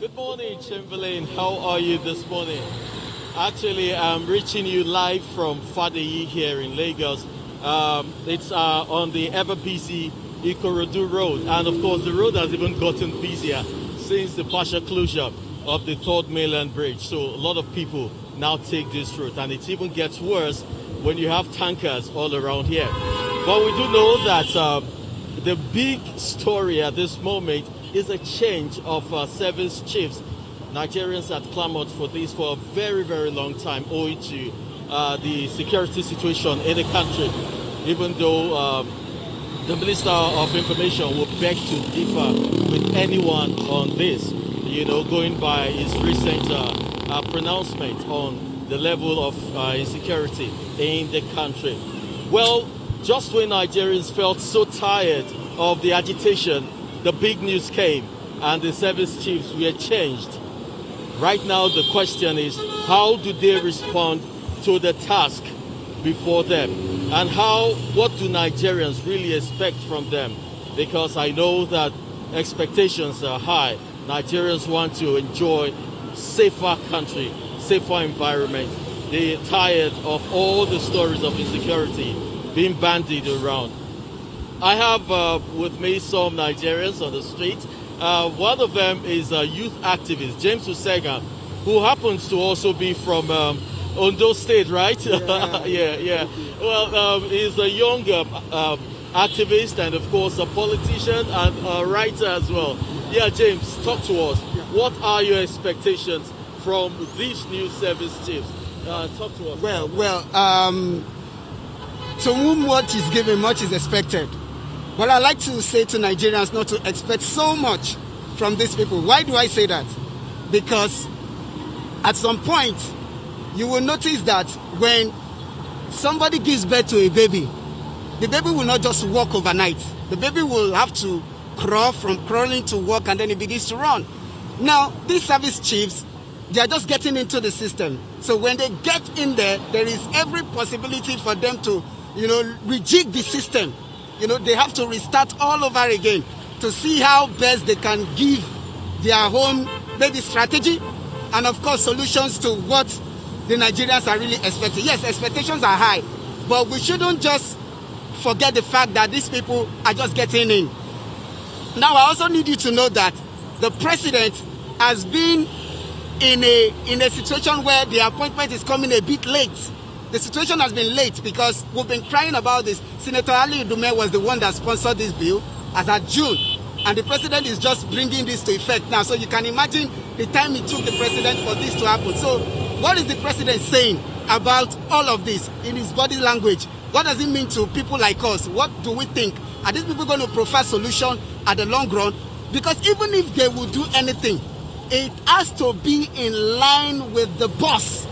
Good morning, Chamberlain. How are you this morning? Actually, I'm reaching you live from Fadeyi here in Lagos. It's on the ever-busy Ikorodu Road. And of course, the road has even gotten busier since the partial closure of the Third Mainland Bridge. So a lot of people now take this route. And it even gets worse when you have tankers all around here. But we do know that the big story at this moment is a change of service chiefs. Nigerians had clamored for this for a very, very long time, owing to the security situation in the country, even though the Minister of Information will beg to differ with anyone on this, going by his recent pronouncement on the level of insecurity in the country. Well, just when Nigerians felt so tired of the agitation, the big news came and the service chiefs were changed. Right now, the question is, how do they respond to the task before them? And what do Nigerians really expect from them? Because I know that expectations are high. Nigerians want to enjoy safer country, safer environment. They're tired of all the stories of insecurity being bandied around. I have with me some Nigerians on the street. One of them is a youth activist, James Usega, who happens to also be from Ondo State, right? Yeah. yeah. Well, he's a young activist and, of course, a politician and a writer as well. Yeah, James, talk to us. Yeah. What are your expectations from these new service chiefs? Talk to us. To whom what is given, much is expected. But I like to say to Nigerians not to expect so much from these people. Why do I say that? Because at some point, you will notice that when somebody gives birth to a baby, the baby will not just walk overnight. The baby will have to crawl, from crawling to walk, and then it begins to run. Now, these service chiefs, they are just getting into the system. So when they get in there, there is every possibility for them to, rejig the system. They have to restart all over again to see how best they can give their own maybe strategy and, of course, solutions to what the Nigerians are really expecting. Yes, expectations are high, but we shouldn't just forget the fact that these people are just getting in. Now, I also need you to know that the president has been in a situation where the appointment is coming a bit late. The situation has been late because we've been crying about this. Senator Ali Dume was the one that sponsored this bill as of June. And the president is just bringing this to effect now. So you can imagine the time it took the president for this to happen. So what is the president saying about all of this in his body language? What does it mean to people like us? What do we think? Are these people going to prefer solution at the long run? Because even if they will do anything, it has to be in line with the boss,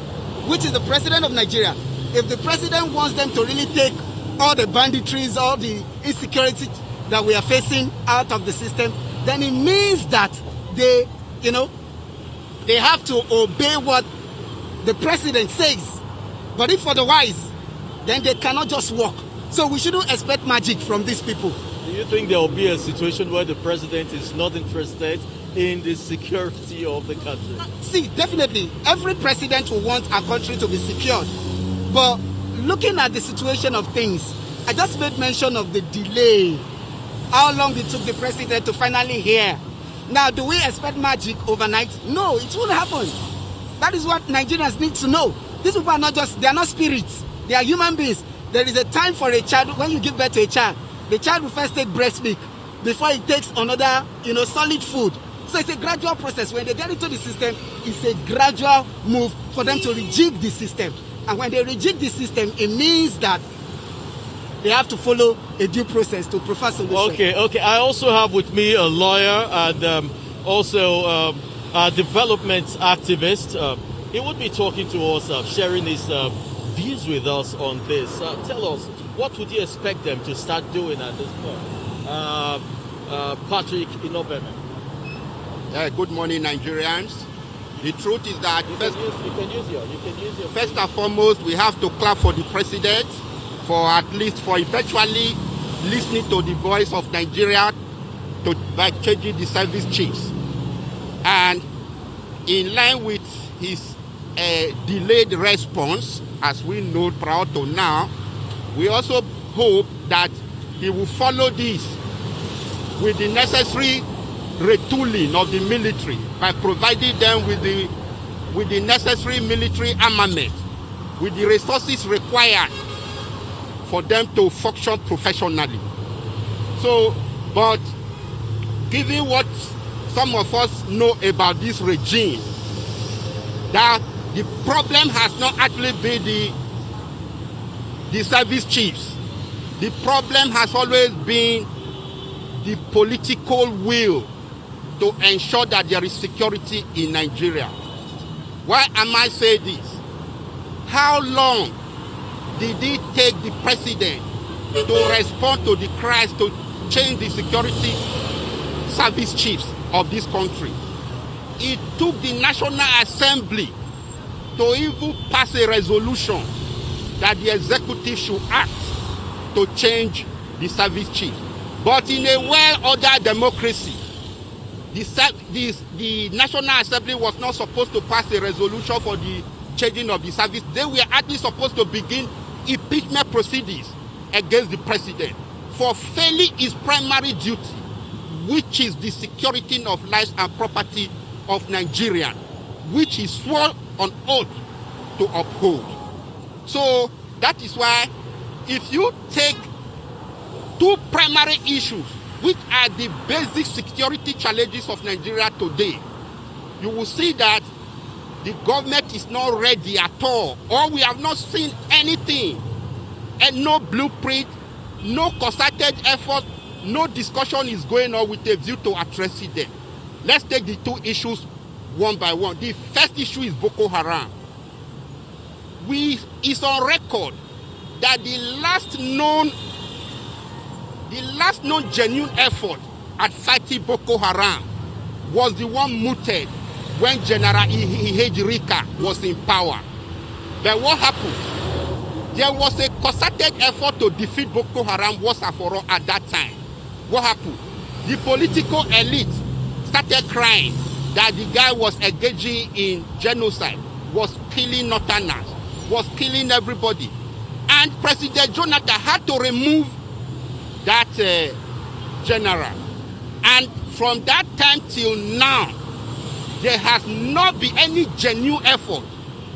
which is the president of Nigeria. If the president wants them to really take all the banditries, all the insecurity that we are facing out of the system, then it means that they have to obey what the president says. But if otherwise, then they cannot just walk. So we shouldn't expect magic from these people. Do you think there will be a situation where the president is not interested in the security of the country? See, definitely, every president will want our country to be secured. But looking at the situation of things, I just made mention of the delay, how long it took the president to finally hear. Now, do we expect magic overnight? No, it won't happen. That is what Nigerians need to know. These people are they are not spirits. They are human beings. There is a time for a child, when you give birth to a child, the child will first take breast milk before it takes another, solid food. So it's a gradual process. When they get into the system, it's a gradual move for them to rejig the system. And when they rejig the system, it means that they have to follow a due process to prefer solution. Okay. I also have with me a lawyer and also a development activist. He would be talking to us, sharing his views with us on this. Tell us, what would you expect them to start doing at this point? Patrick Inobeme. Good morning, Nigerians. The truth is that you can use your first and foremost, we have to clap for the president for eventually listening to the voice of Nigeria by changing the service chiefs. And in line with his delayed response, as we know prior to now, we also hope that he will follow this with the necessary retooling of the military by providing them with the necessary military armament, with the resources required for them to function professionally. So, but given what some of us know about this regime, that the problem has not actually been the service chiefs. The problem has always been the political will to ensure that there is security in Nigeria. Why am I saying this? How long did it take the president to respond to the cries to change the security service chiefs of this country? It took the National Assembly to even pass a resolution that the executive should act to change the service chief. But in a well-ordered democracy, the National Assembly was not supposed to pass a resolution for the changing of the service. They were actually supposed to begin impeachment proceedings against the president for failing his primary duty, which is the security of lives and property of Nigerians, which he swore on oath to uphold. So that is why if you take two primary issues, which are the basic security challenges of Nigeria today, you will see that the government is not ready at all, or we have not seen anything, and no blueprint, no concerted effort, no discussion is going on with a view to addressing them. Let's take the two issues one by one. The first issue is Boko Haram. It's on record that the last known genuine effort at fighting Boko Haram was the one mooted when General Ihejirika was in power. But what happened? There was a concerted effort to defeat Boko Haram once and for all at that time. What happened? The political elite started crying that the guy was engaging in genocide, was killing Northerners, was killing everybody. And President Jonathan had to remove that general. And from that time till now, there has not been any genuine effort.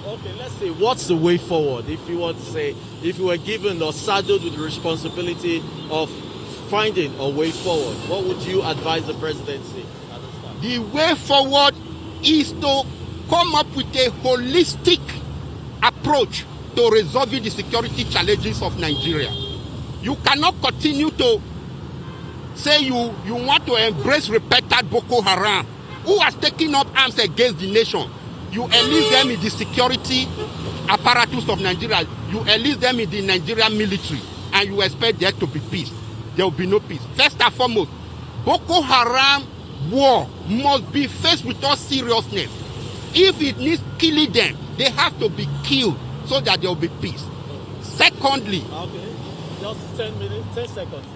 Okay, let's say, what's the way forward? If you want to say, if you were given or saddled with the responsibility of finding a way forward, what would you advise the presidency at this time? The way forward is to come up with a holistic approach to resolving the security challenges of Nigeria. You cannot continue to say you want to embrace repeated Boko Haram, who has taken up arms against the nation. You enlist them in the security apparatus of Nigeria. You enlist them in the Nigerian military, and you expect there to be peace. There will be no peace. First and foremost, Boko Haram war must be faced with all seriousness. If it needs killing them, they have to be killed so that there will be peace. Secondly, okay, just 10 minutes, 10 seconds.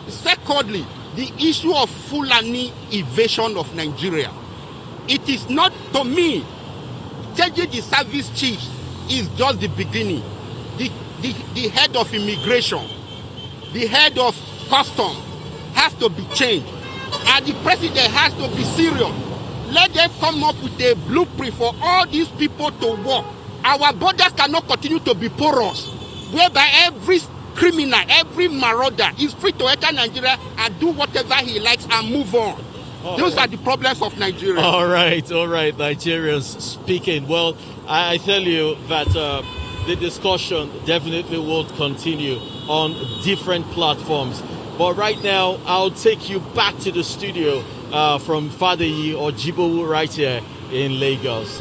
Secondly, the issue of Fulani invasion of Nigeria. It is not, to me, changing the service chiefs is just the beginning. The head of immigration, the head of custom has to be changed. And the president has to be serious. Let them come up with a blueprint for all these people to work. Our borders cannot continue to be porous, whereby every criminal, every marauder is free to enter Nigeria and do whatever he likes and move on. Those are the problems of Nigeria. All right, Nigerians speaking. Well, I tell you that the discussion definitely will continue on different platforms. But right now, I'll take you back to the studio from Fadeyi or Jibowu right here in Lagos.